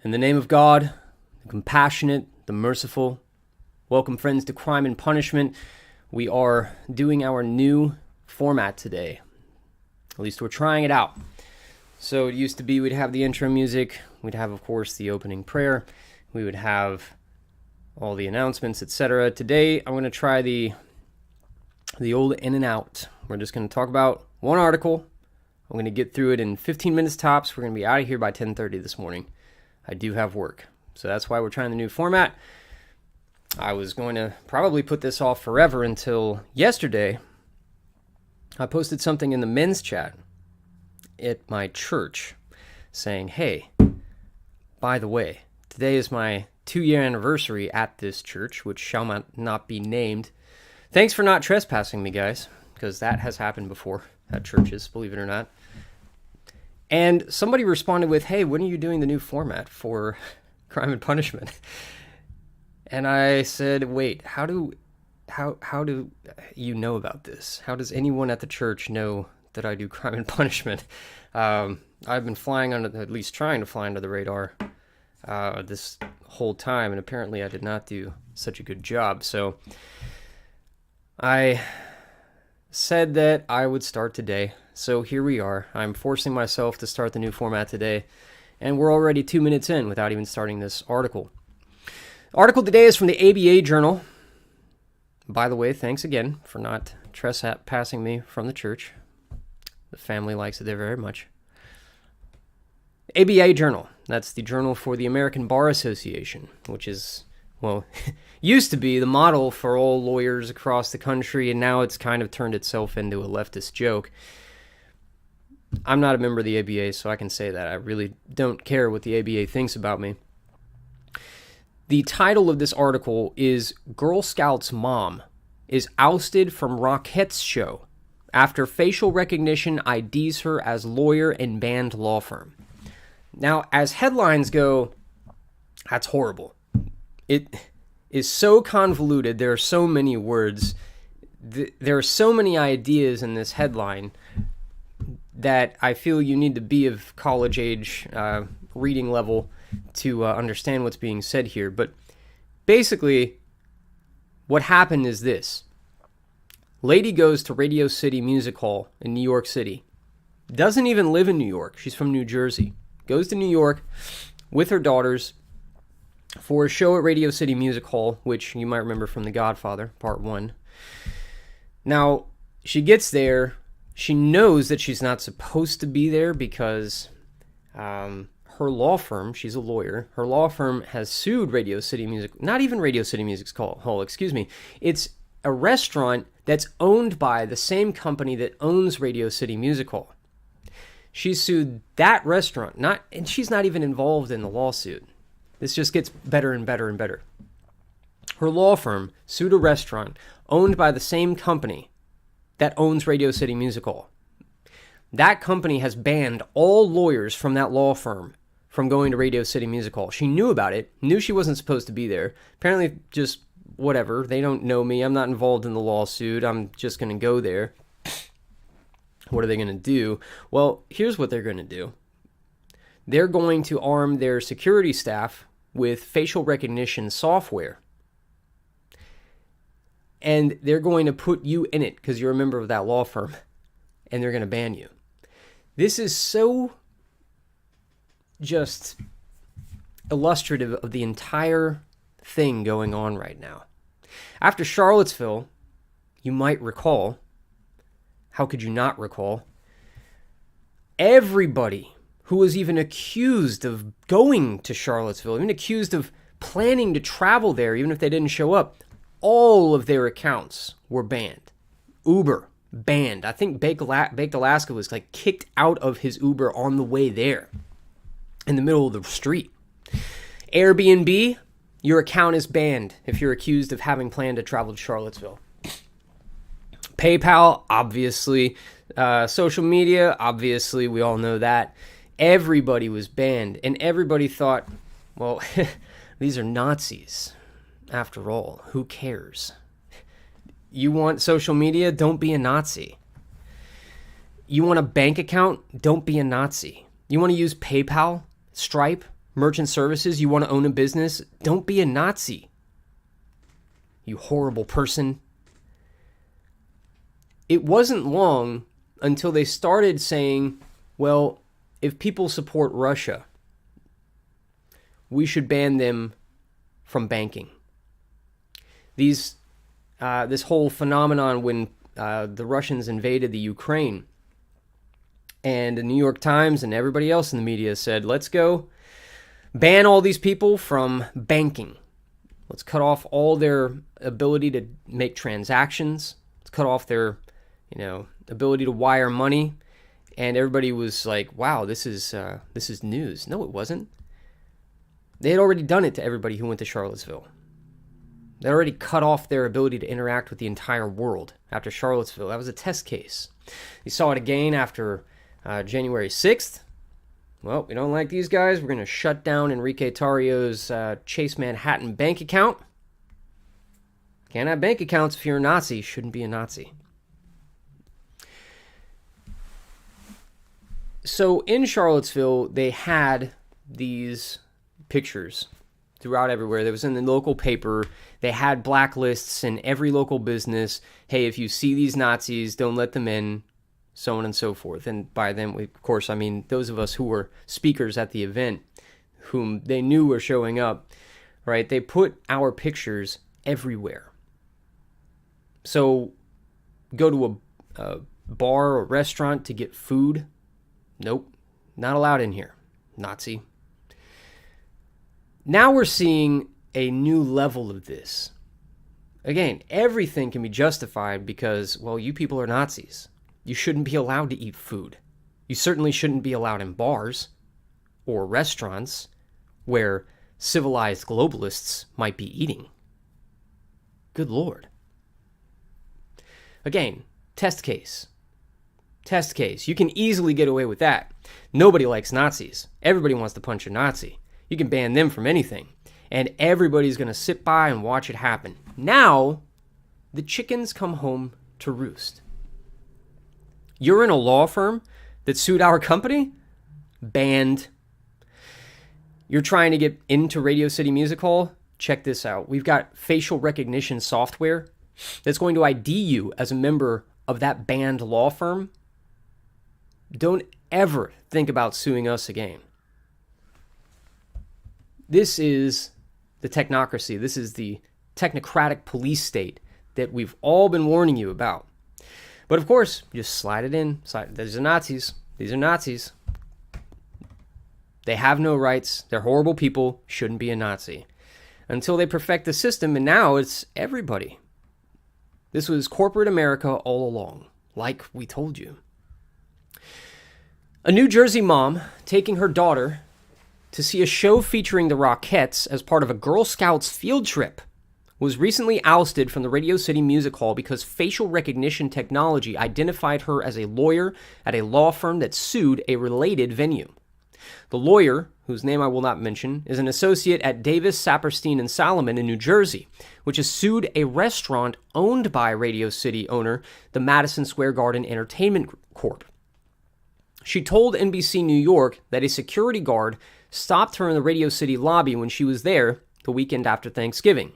In the name of God, the compassionate, the merciful, welcome friends to Crime and Punishment. We are doing our new format today. At least we're trying it out. So it used to be we'd have the intro music, we'd have, of course, the opening prayer, we would have all the announcements, etc. Today, I'm going to try the old in and out. We're just going to talk about one article. I'm going to get through it in 15 minutes tops. We're going to be out of here by 10:30 this morning. I do have work, so that's why we're trying the new format. I was going to probably put this off forever until yesterday. I posted something in the men's chat at my church saying, hey, by the way, today is my 2-year anniversary at this church, which shall not be named. Thanks for not trespassing me, guys, because that has happened before at churches, believe it or not. And somebody responded with, hey, when are you doing the new format for Crime and Punishment? And I said, wait, how do you know about this? How does anyone at the church know that I do Crime and Punishment? I've been flying under, at least trying to fly under the radar this whole time, and apparently I did not do such a good job. So I said that I would start today. So here we are. I'm forcing myself to start the new format today, and we're already 2 minutes in without even starting this article. The article today is from the ABA Journal. By the way, thanks again for not trespassing me from the church. The family likes it there very much. ABA Journal. That's the Journal for the American Bar Association, which is, well, used to be the model for all lawyers across the country, and now it's kind of turned itself into a leftist joke. I'm not a member of the ABA, so I can say that. I really don't care what the ABA thinks about me. The title of this article is Girl Scout's Mom is Ousted from Rockettes Show After Facial Recognition IDs Her as Lawyer and Banned Law Firm. Now, as headlines go, that's horrible. It is so convoluted. There are so many words. There are so many ideas in this headline that I feel you need to be of college age reading level to understand what's being said here. But basically, what happened is this. Lady goes to Radio City Music Hall in New York City. Doesn't even live in New York. She's from New Jersey. Goes to New York with her daughters for a show at Radio City Music Hall, which you might remember from The Godfather, Part 1. Now, she gets there. She knows that she's not supposed to be there because her law firm, she's a lawyer, her law firm has sued Radio City Music, not even Radio City Music Hall, excuse me. It's a restaurant that's owned by the same company that owns Radio City Music Hall. She sued that restaurant, and she's not even involved in the lawsuit. This just gets better and better and better. Her law firm sued a restaurant owned by the same company that owns Radio City Music Hall. That company has banned all lawyers from that law firm from going to Radio City Music Hall. She knew about it, knew she wasn't supposed to be there. Apparently, just whatever. They don't know me. I'm not involved in the lawsuit. I'm just going to go there. What are they going to do? Well, here's what they're going to do. They're going to arm their security staff with facial recognition software. And they're going to put you in it because you're a member of that law firm. And they're going to ban you. This is so just illustrative of the entire thing going on right now. After Charlottesville, you might recall, how could you not recall, everybody who was even accused of going to Charlottesville, even accused of planning to travel there, even if they didn't show up, all of their accounts were banned. Uber, banned. I think Baked Alaska was like kicked out of his Uber on the way there in the middle of the street. Airbnb, your account is banned if you're accused of having planned to travel to Charlottesville. PayPal, obviously. Social media, obviously, we all know that. Everybody was banned, and everybody thought, well, these are Nazis. After all, who cares? You want social media? Don't be a Nazi. You want a bank account? Don't be a Nazi. You want to use PayPal, Stripe? merchant services, you want to own a business, don't be a Nazi. You horrible person. It wasn't long until they started saying, well, if people support Russia, we should ban them from banking. This whole phenomenon when the Russians invaded the Ukraine, and the New York Times and everybody else in the media said, let's go ban all these people from banking. Let's cut off all their ability to make transactions. Let's cut off their, ability to wire money. And everybody was like, wow, this is news. No, it wasn't. They had already done it to everybody who went to Charlottesville. They already cut off their ability to interact with the entire world after Charlottesville. That was a test case. You saw it again after January 6th. Well, we don't like these guys. We're going to shut down Enrique Tarrio's Chase Manhattan bank account. Can't have bank accounts if you're a Nazi. Shouldn't be a Nazi. So in Charlottesville, they had these pictures throughout everywhere. That was in the local paper. They had blacklists in every local business. Hey, if you see these Nazis, don't let them in. So on and so forth. And by them, of course, I mean those of us who were speakers at the event, whom they knew were showing up, right? They put our pictures everywhere. So go to a bar or restaurant to get food. Nope, not allowed in here. Nazi. Now we're seeing a new level of this. Again, everything can be justified because, well, you people are Nazis. You shouldn't be allowed to eat food. You certainly shouldn't be allowed in bars or restaurants where civilized globalists might be eating. Good Lord. Again, test case. Test case. You can easily get away with that. Nobody likes Nazis. Everybody wants to punch a Nazi. You can ban them from anything. And everybody's going to sit by and watch it happen. Now, the chickens come home to roost. You're in a law firm that sued our company? Banned. You're trying to get into Radio City Music Hall? Check this out. We've got facial recognition software that's going to ID you as a member of that banned law firm. Don't ever think about suing us again. This is the technocracy. This is the technocratic police state that we've all been warning you about. But of course, just slide it in. These are Nazis. These are Nazis. They have no rights. They're horrible people. Shouldn't be a Nazi. Until they perfect the system, and now it's everybody. This was corporate America all along, like we told you. A New Jersey mom taking her daughter to see a show featuring the Rockettes as part of a Girl Scouts field trip was recently ousted from the Radio City Music Hall because facial recognition technology identified her as a lawyer at a law firm that sued a related venue. The lawyer, whose name I will not mention, is an associate at Davis, Saperstein, and Salomon in New Jersey, which has sued a restaurant owned by Radio City owner, the Madison Square Garden Entertainment Corp. She told NBC New York that a security guard stopped her in the Radio City lobby when she was there the weekend after Thanksgiving.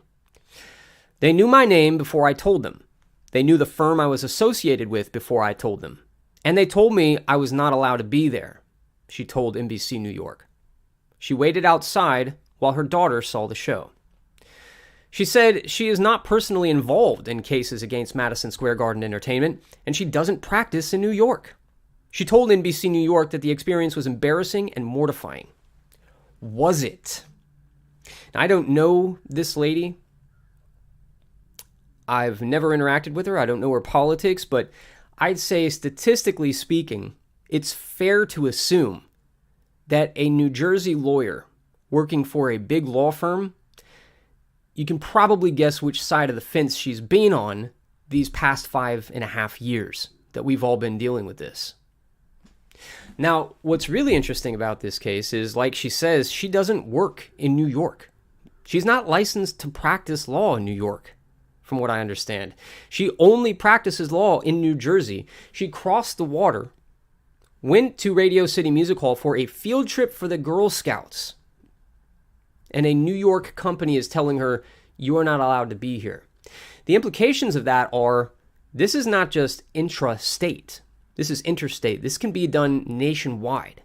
They knew my name before I told them. They knew the firm I was associated with before I told them. And they told me I was not allowed to be there, she told NBC New York. She waited outside while her daughter saw the show. She said she is not personally involved in cases against Madison Square Garden Entertainment, and she doesn't practice in New York. She told NBC New York that the experience was embarrassing and mortifying. Was it? Now, I don't know this lady. I've never interacted with her. I don't know her politics, but I'd say statistically speaking, it's fair to assume that a New Jersey lawyer working for a big law firm, you can probably guess which side of the fence she's been on these past 5.5 years that we've all been dealing with this. Now, what's really interesting about this case is, like she says, she doesn't work in New York. She's not licensed to practice law in New York, from what I understand. She only practices law in New Jersey. She crossed the water, went to Radio City Music Hall for a field trip for the Girl Scouts. and a New York company is telling her, you are not allowed to be here. The implications of that are, this is not just intra-state. This is interstate. This can be done nationwide.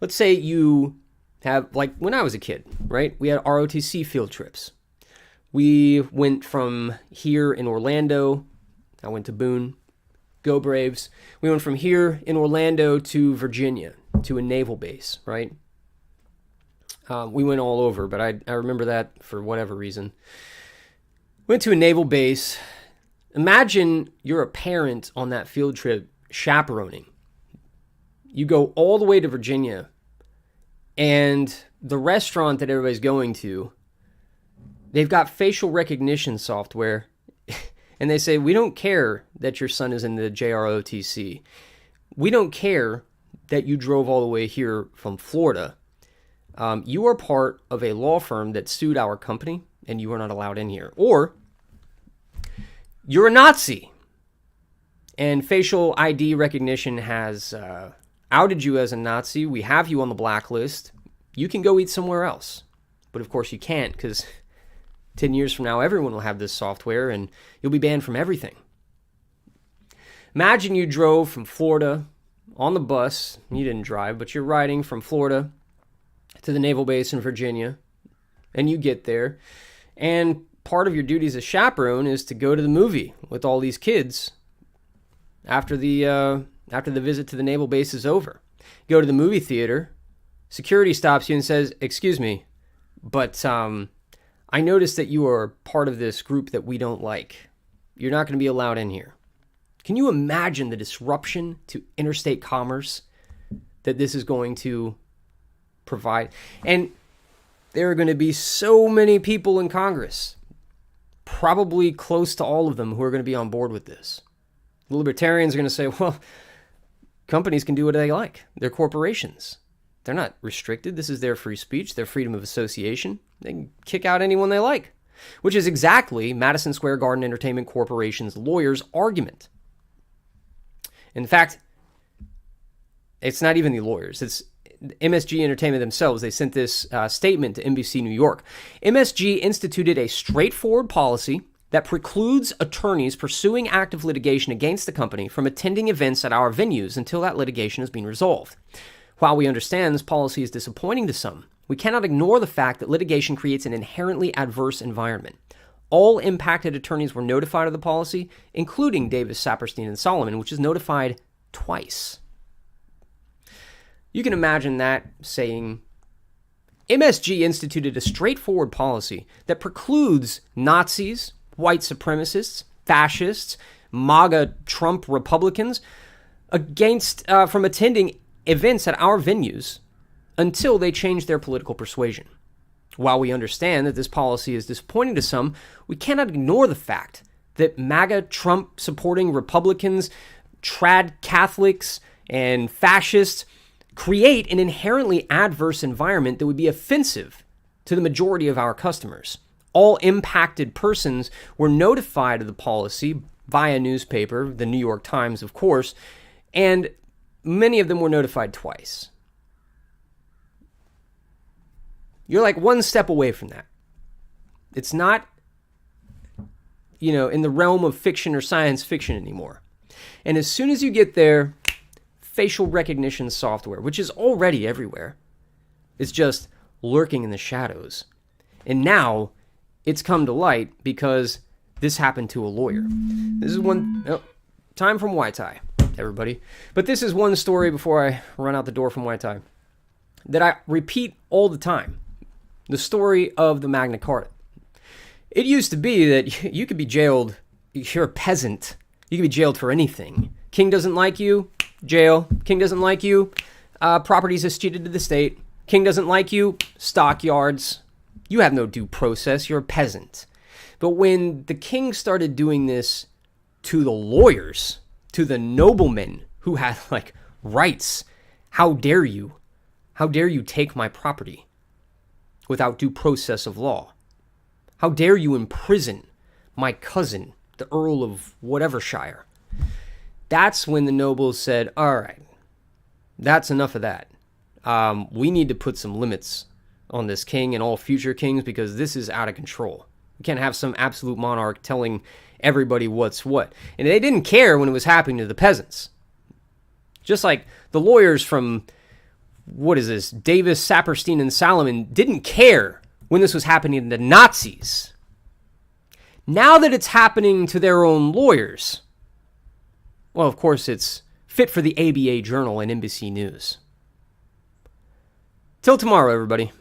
Let's say you have, like when I was a kid, right? We had ROTC field trips. We went from here in Orlando. I went to Boone. Go Braves. We went from here in Orlando to Virginia, to a naval base, right? We went all over, but I remember that for whatever reason. Went to a naval base. Imagine you're a parent on that field trip chaperoning. You go all the way to Virginia, and the restaurant that everybody's going to, they've got facial recognition software, and they say, we don't care that your son is in the JROTC. We don't care that you drove all the way here from Florida. You are part of a law firm that sued our company, and you are not allowed in here. Or, you're a Nazi, and facial ID recognition has outed you as a Nazi. We have you on the blacklist. You can go eat somewhere else. But of course you can't, because 10 years from now, everyone will have this software, and you'll be banned from everything. Imagine you drove from Florida on the bus. You didn't drive, but you're riding from Florida to the naval base in Virginia, and you get there, and part of your duty as a chaperone is to go to the movie with all these kids after the visit to the naval base is over. You go to the movie theater, security stops you and says, excuse me, but I noticed that you are part of this group that we don't like. You're not going to be allowed in here. Can you imagine the disruption to interstate commerce that this is going to provide? And there are going to be so many people in Congress, probably close to all of them, who are going to be on board with this. The libertarians are going to say, well, companies can do what they like. They're corporations. They're not restricted. This is their free speech, their freedom of association. They can kick out anyone they like, which is exactly Madison Square Garden Entertainment Corporation's lawyers' argument. In fact, it's not even the lawyers. It's MSG Entertainment themselves. They sent this statement to NBC New York. MSG instituted a straightforward policy that precludes attorneys pursuing active litigation against the company from attending events at our venues until that litigation has been resolved. While we understand this policy is disappointing to some, we cannot ignore the fact that litigation creates an inherently adverse environment. All impacted attorneys were notified of the policy, including Davis, Saperstein, and Solomon, which is notified twice. You can imagine that saying, MSG instituted a straightforward policy that precludes Nazis, white supremacists, fascists, MAGA Trump Republicans from attending events at our venues until they change their political persuasion. While we understand that this policy is disappointing to some, we cannot ignore the fact that MAGA Trump supporting Republicans, trad Catholics, and fascists create an inherently adverse environment that would be offensive to the majority of our customers. All impacted persons were notified of the policy via newspaper, the New York Times, of course, and many of them were notified twice. You're like one step away from that. It's not, in the realm of fiction or science fiction anymore. And as soon as you get there, facial recognition software, which is already everywhere, is just lurking in the shadows. And now it's come to light because this happened to a lawyer. This is time from White Tie, everybody. But this is one story before I run out the door from White Tie that I repeat all the time. The story of the Magna Carta. It used to be that you could be jailed. You're a peasant. You could be jailed for anything. King doesn't like you, jail. King doesn't like you, properties escheated to the state. King doesn't like you, stockyards. You have no due process. You're a peasant. But when the king started doing this to the lawyers, to the noblemen who had rights, how dare you? How dare you take my property without due process of law? How dare you imprison my cousin, the Earl of whatever shire? That's when the nobles said, all right, that's enough of that. We need to put some limits on this king and all future kings, because this is out of control. We can't have some absolute monarch telling everybody what's what. And they didn't care when it was happening to the peasants. Just like the lawyers from, what is this, Davis, Saperstein, and Salomon didn't care when this was happening to Nazis. Now that it's happening to their own lawyers, well, of course, it's fit for the ABA Journal and NBC News. Till tomorrow, everybody.